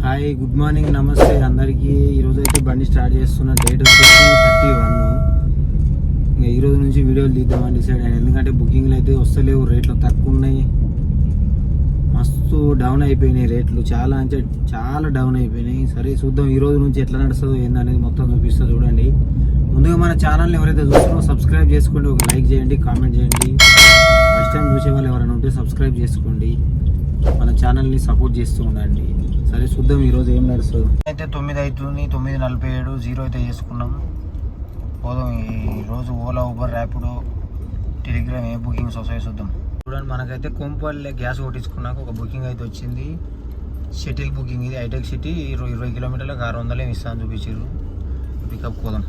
Hi, good morning, నమస్తే అందరికీ. ఈరోజు అయితే బండి స్టార్ట్ చేస్తున్న. డేట్ వచ్చేసి 31. ఇంకా ఈరోజు నుంచి వీడియోలు తీద్దామని డిసైడ్ అయ్యాను. ఎందుకంటే బుకింగ్లు అయితే వస్తలేవు, రేట్లు తక్కువ ఉన్నాయి, మస్తు డౌన్ అయిపోయినాయి రేట్లు, చాలా అంటే చాలా డౌన్ అయిపోయినాయి. సరే చూద్దాం ఈరోజు నుంచి ఎట్లా నడుస్తుందో ఏందనేది మొత్తం చూపిస్తా చూడండి. ముందుగా మన ఛానల్ని ఎవరైతే చూస్తున్నారో సబ్స్క్రైబ్ చేసుకోండి, ఒక లైక్ చేయండి, కామెంట్ చేయండి. ఫస్ట్ టైం చూసే వాళ్ళు ఎవరైనా ఉంటే సబ్స్క్రైబ్ చేసుకోండి, మన ఛానల్ని సపోర్ట్ చేస్తూ ఉండండి. సరే చూద్దాం ఈరోజు ఏం నడుస్తుంది. అయితే 9 అవుతుంది, 9:47 0 అయితే చేసుకున్నాం. పోదాం ఈరోజు. ఓలా, ఊబర్, ర్యాపిడో, టెలిగ్రామ్ ఏ బుకింగ్స్ వస్తాయో చూద్దాం. చూడండి, మనకైతే కొంపల్లి గ్యాస్ కొట్టించుకున్నాక ఒక బుకింగ్ అయితే వచ్చింది. షటిల్ బుకింగ్ ఇది. హైటెక్ సిటీ 20 కిలోమీటర్లకు 600 ఇస్తాను చూపించారు. పికప్ పోదాం.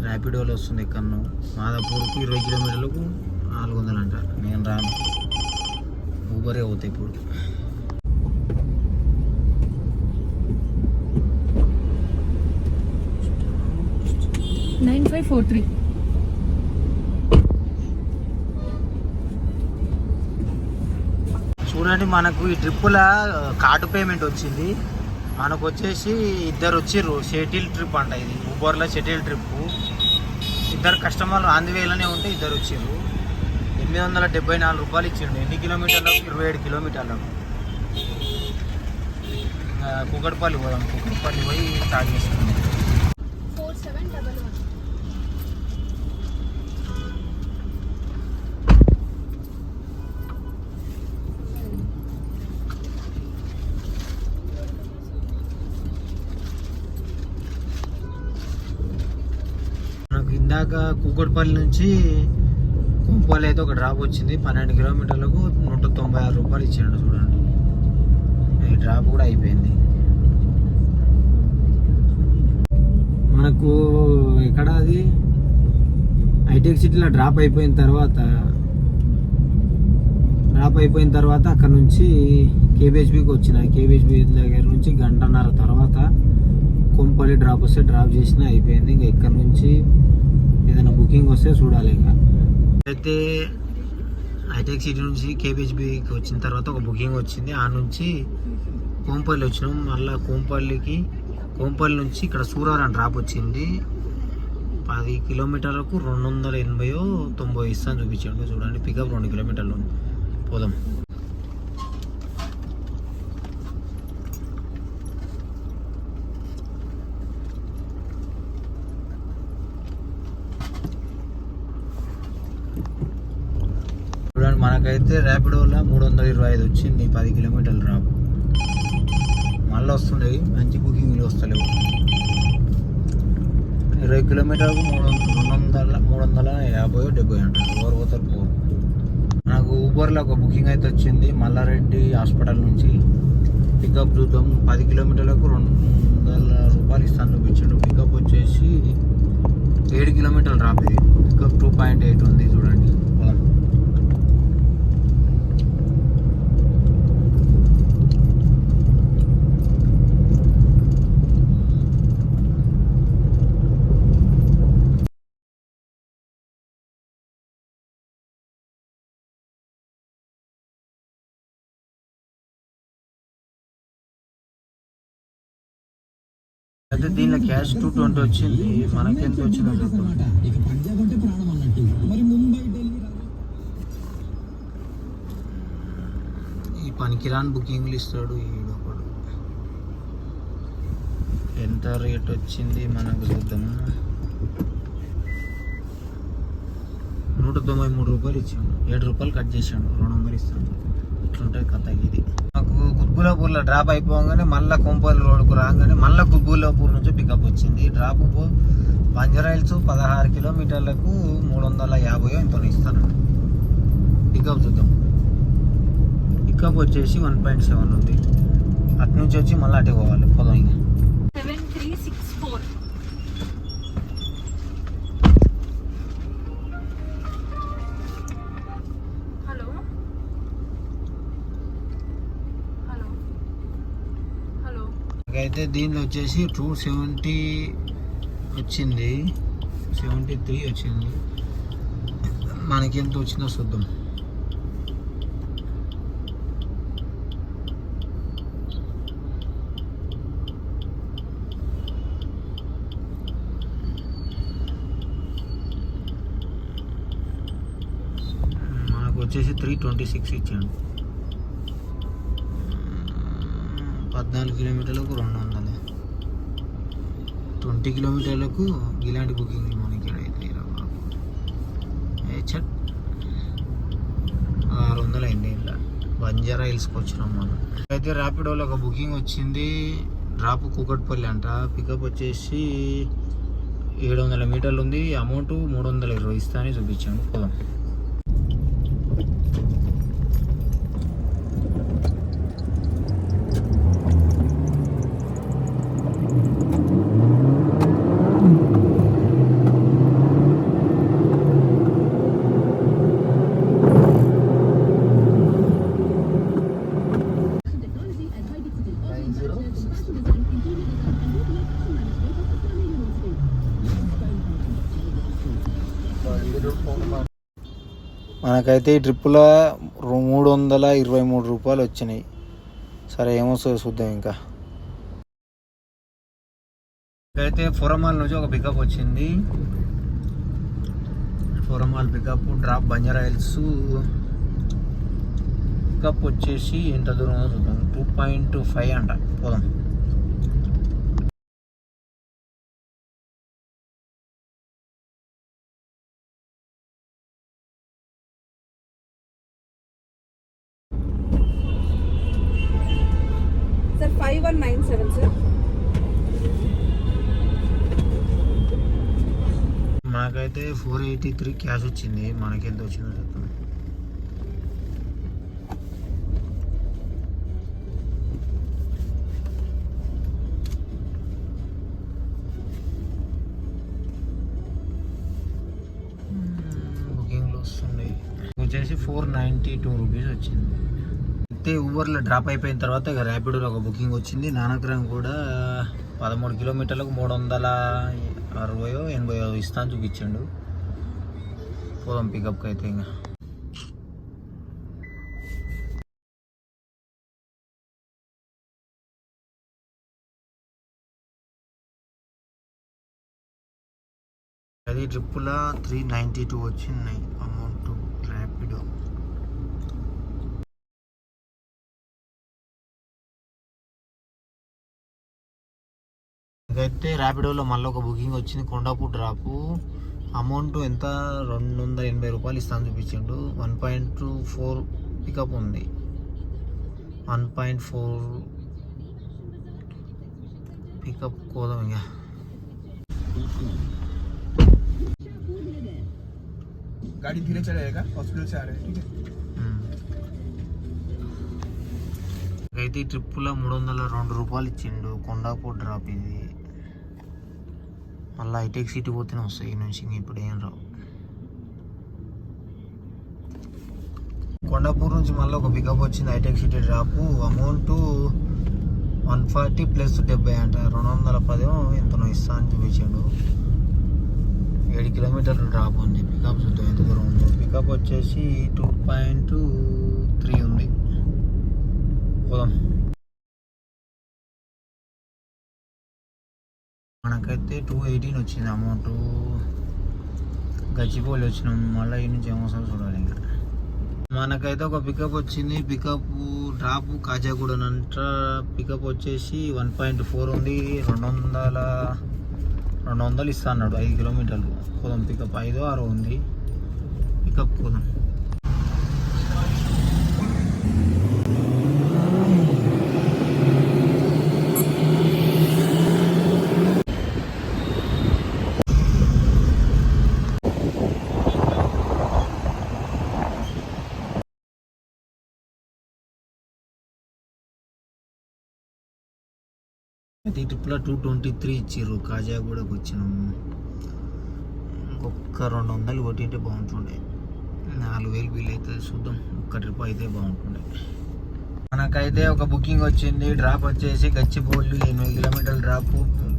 ర్యాపిడోలో వస్తుంది ఎక్కడో. మాదాపూర్కు 20 కిలోమీటర్లకు 400 అంటారు. నేను రాను, ఊబరే అవుతాయి ఇప్పుడు. చూడండి, మనకు ఈ ట్రిప్పుల కార్డు పేమెంట్ వచ్చింది. మనకు వచ్చేసి ఇద్దరు వచ్చిర్రు. షటిల్ ట్రిప్ అంట ఇది, ఊబర్లో షటిల్ ట్రిప్. ఇద్దరు కస్టమర్లు ఆంధ్రవేలోనే ఉంటే ఇద్దరు వచ్చిర్రు. 874 రూపాయలు ఇచ్చిండు. ఎన్ని కిలోమీటర్లకు? 27 కిలోమీటర్లకు. కుకట్పల్లి పోదాం. కుకట్పల్లి పోయి స్టార్ట్ చేసుకుందాం. 4711. మనకు ఇందాక కూకట్పల్లి నుంచి కొంపల్లి అయితే ఒక డ్రాప్ వచ్చింది. 12 కిలోమీటర్లకు 196 రూపాయలు ఇచ్చాడు. చూడండి, ఈ డ్రాప్ కూడా అయిపోయింది. మనకు ఎక్కడ అది హైటెక్ సిటీలో డ్రాప్ అయిపోయిన తర్వాత అక్కడ నుంచి కేబిహెచ్బికి వచ్చిన. కేబిహెచ్బి దగ్గర నుంచి 1.5 గంట తర్వాత కొంపల్లి డ్రాప్ వస్తే డ్రాప్ చేసినా అయిపోయింది. ఇంకా ఇక్కడ నుంచి ఏదైనా బుకింగ్ వస్తే చూడాలి. ఇంకా అయితే హైటెక్ సిటీ నుంచి కేబిహెచ్బికి వచ్చిన తర్వాత ఒక బుకింగ్ వచ్చింది. ఆ నుంచి కొంపల్లి వచ్చినాం. మళ్ళీ కొంపల్లి నుంచి ఇక్కడ సూరారం డ్రాప్ వచ్చింది. 10 కిలోమీటర్లకు 280-90 ఇస్తాను చూపించాడు. చూడండి, పికప్ 2 కిలోమీటర్లు. పోదాం. చూడండి, మనకైతే ర్యాపిడోలో 325 వచ్చింది. 10 కిలోమీటర్లు డ్రాప్. మళ్ళీ వస్తుండేవి, మంచి బుకింగ్లు వస్తలేవు. 20 కిలోమీటర్లకు 350-70 అంటారు. ఎవరు పోతారు పోరు. నాకు ఊబర్లో ఒక బుకింగ్ అయితే వచ్చింది. మల్లారెడ్డి హాస్పిటల్ నుంచి పికప్ చూద్దాం. 10 కిలోమీటర్లకు 200 రూపాయలు ఇస్తాను చూపించాడు. పికప్ వచ్చేసి 7 కిలోమీటర్లు డ్రాప్. ఇది పికప్ 2.8 ఉంది. చూడండి, అయితే దీనిలో క్యాష్ 220 వచ్చింది. మనకి ఎంత వచ్చిందో చూద్దాం. ఈ పనికిరాని బుకింగ్లు ఇస్తాడు ఈడొకడు. ఎంత రేట్ వచ్చింది మనకు చూద్దాము. 193 రూపాయలు ఇచ్చాడు. 7 రూపాయలు కట్ చేశాడు. 200 ఇస్తాడు. ఇట్లుంటుంది కథ ఇది. నాకు కుత్బుల్లాపూర్లో డ్రాప్ అయిపోగానే మళ్ళీ కొంపల్లి రోడ్కు రాగానే మళ్ళీ కుత్బుల్లాపూర్ నుంచి పికప్ వచ్చింది. డ్రాప్ బంజారాయిల్స్ 16 కిలోమీటర్లకు 350 ఎంతో ఇస్తాను. పికప్ చూద్దాం. పికప్ వచ్చేసి 1.7 ఉంది. అటు నుంచి వచ్చి మళ్ళీ అటే పోవాలి. పోదాం. ఇంకా 7364. అయితే దీనిలో వచ్చేసి 270 వచ్చింది. 73 వచ్చింది. మనకి ఎంత వచ్చిందో చూద్దాం. వచ్చేసి 326 ఇచ్చాడు. 14 కిలోమీటర్లకు 200, 20 కిలోమీటర్లకు ఇలాంటి బుకింగ్ మనకి అయితే 600 అయింది. ఇలా బంజారా హిల్స్కి వచ్చినాం మనం. అయితే ర్యాపిడోలో ఒక బుకింగ్ వచ్చింది. డ్రాప్ కూకట్పల్లి అంట. పికప్ వచ్చేసి 700 మీటర్లు ఉంది. అమౌంట్ 320 ఇస్తా అని చూపించాను. పోదాం. మనకైతే ఈ ట్రిప్పులో 323 రూపాయలు వచ్చినాయి. సరే ఏమొస్తుందో చూద్దాం. ఇంకా అయితే ఫోరమాల్ నుంచి ఒక పికప్ వచ్చింది. Forum mall pickup drop Banjara Hills. Pickup వచ్చేసి ఎంత దూరం చూద్దాం. 2.25 అంట. పోదాం. Sir 5197 sir. మనకైతే 483 క్యాష్ వచ్చింది. మనకి ఎంత వచ్చిందో చూద్దాం. బుకింగ్లు వస్తున్నాయి. వచ్చేసి 492 రూపీస్ వచ్చింది. అయితే ఊబర్లో డ్రాప్ అయిపోయిన తర్వాత ఇక ర్యాపిడోలో ఒక బుకింగ్ వచ్చింది. నానక్రమ్ కూడా 13 కిలోమీటర్లకు 360 80 ఇస్తా అని చూపించాడు. పోదాం పికప్కి అయితే. ఇంకా అది ట్రిప్పులో 392 వచ్చినాయి అమౌంట్ ర్యాపిడో. అయితే ర్యాపిడోలో మళ్ళీ ఒక బుకింగ్ వచ్చింది. కొండాపూర్ డ్రాపు. అమౌంట్ ఎంత 280 రూపాయలు ఇస్తాను చూపించిండు. 1.24 పికప్ ఉంది. 1.4 పికప్ కోదాం. ఇంకా गाड़ी धीरे चलेगा, हॉस्पिटल से आ रहे हैं, ठीक है। అయితే ఈ ట్రిప్పులో 302 రూపాయలు ఇచ్చిండు. కొండాపూర్ డ్రాప్ ఇది. మళ్ళీ హైటెక్ సిటీ పోతేనే వస్తాయి ఈ నుంచి. ఇప్పుడు ఏం రావు. కొండాపూర్ నుంచి మళ్ళీ ఒక పికప్ వచ్చింది. హైటెక్ సిటీ డ్రాప్. అమౌంట్ 140 ప్లస్ 70 అంట. 210 ఎంతనో ఇస్తా అని చూపించాడు. 7 కిలోమీటర్లు డ్రాప్ ఉంది. పికప్ చూద్దాం ఎంత దూరం ఉందో. పికప్ వచ్చేసి 2.3 ఉంది. పోదాం. మనకైతే 218 వచ్చింది అమౌంట్. గచ్చిపోలి వచ్చినాం. మళ్ళీ ఈ నుంచి ఏమోసారి చూడాలి. ఇంకా మనకైతే ఒక పికప్ వచ్చింది. Pickup drop కాజాగూడనంట. పికప్ వచ్చేసి 1.4 ఉంది. 200 ఇస్తా అన్నాడు. 5 కిలోమీటర్లు. పోదాం. పికప్ 5 6 ఉంది. పికప్ పోదాం. అయితే ఈ ట్రిప్లో 223 ఇచ్చిర్రు. కాజాగూడకు వచ్చినాము. ఒక్క 200 కొట్టింటే బాగుంటుండే. 4000 బిల్ అయితే చూద్దాం. ఒక్క ట్రిప్ అయితే బాగుంటుండే. మనకైతే ఒక బుకింగ్ వచ్చింది. డ్రాప్ వచ్చేసి గచ్చిబౌలి 8 కిలోమీటర్ల డ్రాప్.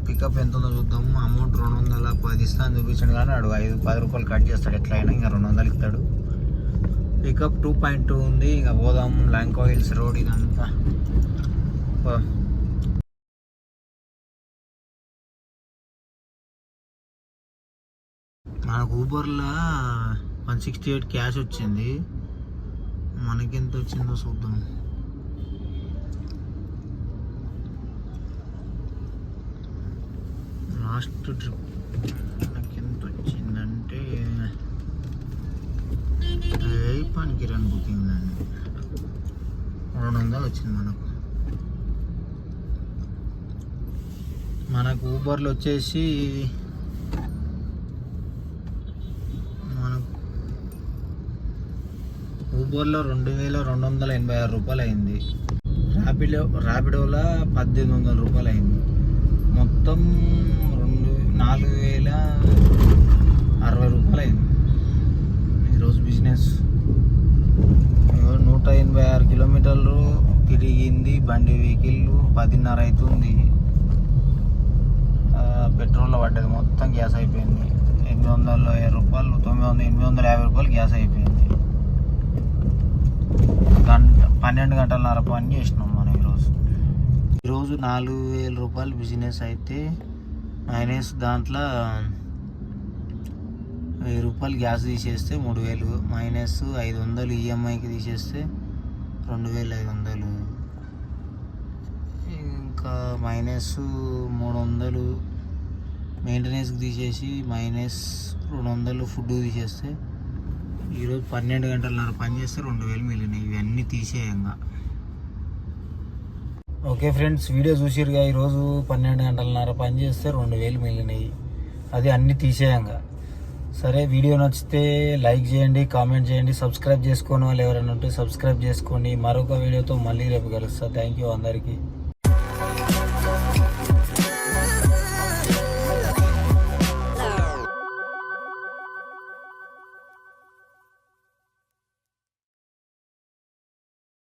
పికప్ ఎంత ఉందో చూద్దాం. అమౌంట్ 210 ఇస్తా అని చూపించాడు. కానీ వాడు 10 రూపాయలు కట్ చేస్తాడు. ఎట్లయినా ఇంకా 200 ఇస్తాడు. పికప్ 2.2 ఉంది. ఇంకా పోదాం. ల్యాంకో హిల్స్ రోడ్ ఇదంతా. మనకు ఊబర్లో 168 క్యాష్ వచ్చింది. మనకెంత వచ్చిందో చూద్దాం. లాస్ట్ ట్రిప్ మనకెంత వచ్చిందంటే పనికిరాని బుకింగ్ అండి, 200 వచ్చింది మనకు ఊబర్లో వచ్చేసి ఊబర్లో 2286 రూపాయలు అయింది. ర్యాపిడోలో 1800 రూపాయలు అయింది. మొత్తం 4060 రూపాయలు అయింది ఈరోజు బిజినెస్. 186 కిలోమీటర్లు తిరిగింది బండి, వెహికల్ 10:30 అవుతుంది. పెట్రోల్లో పడ్డది, మొత్తం గ్యాస్ అయిపోయింది. 820 రూపాయలు, 850 రూపాయలు గ్యాస్ అయిపోయింది. 12 గంటలన్నర పని చేసినాం మనం ఈరోజు. 4000 రూపాయలు బిజినెస్ అయితే మైనస్ దాంట్లో 1000 రూపాయలు గ్యాస్ తీసేస్తే 3000, మైనస్ 500 ఈఎంఐకి తీసేస్తే 2500, ఇంకా మైనస్ 300 మెయింటెనెన్స్కి తీసేసి మైనస్ 200 ఫుడ్ తీసేస్తే ఈరోజు 12 గంటలన్నర పని చేస్తే 2000 మిగిలినాయి. ఇవన్నీ తీసేయంగా. ఓకే ఫ్రెండ్స్, వీడియో చూసిరుగా. ఈరోజు 12 గంటలన్నర పని చేస్తే 2000 మిగిలినాయి, అది అన్నీ తీసేయంగా. సరే, వీడియో నచ్చితే లైక్ చేయండి, కామెంట్ చేయండి, సబ్స్క్రైబ్ చేసుకోని వాళ్ళు ఎవరైనా ఉంటే సబ్స్క్రైబ్ చేసుకోండి. మరొక వీడియోతో మళ్ళీ రేపు కలుస్తా. థ్యాంక్ యూ అందరికీ.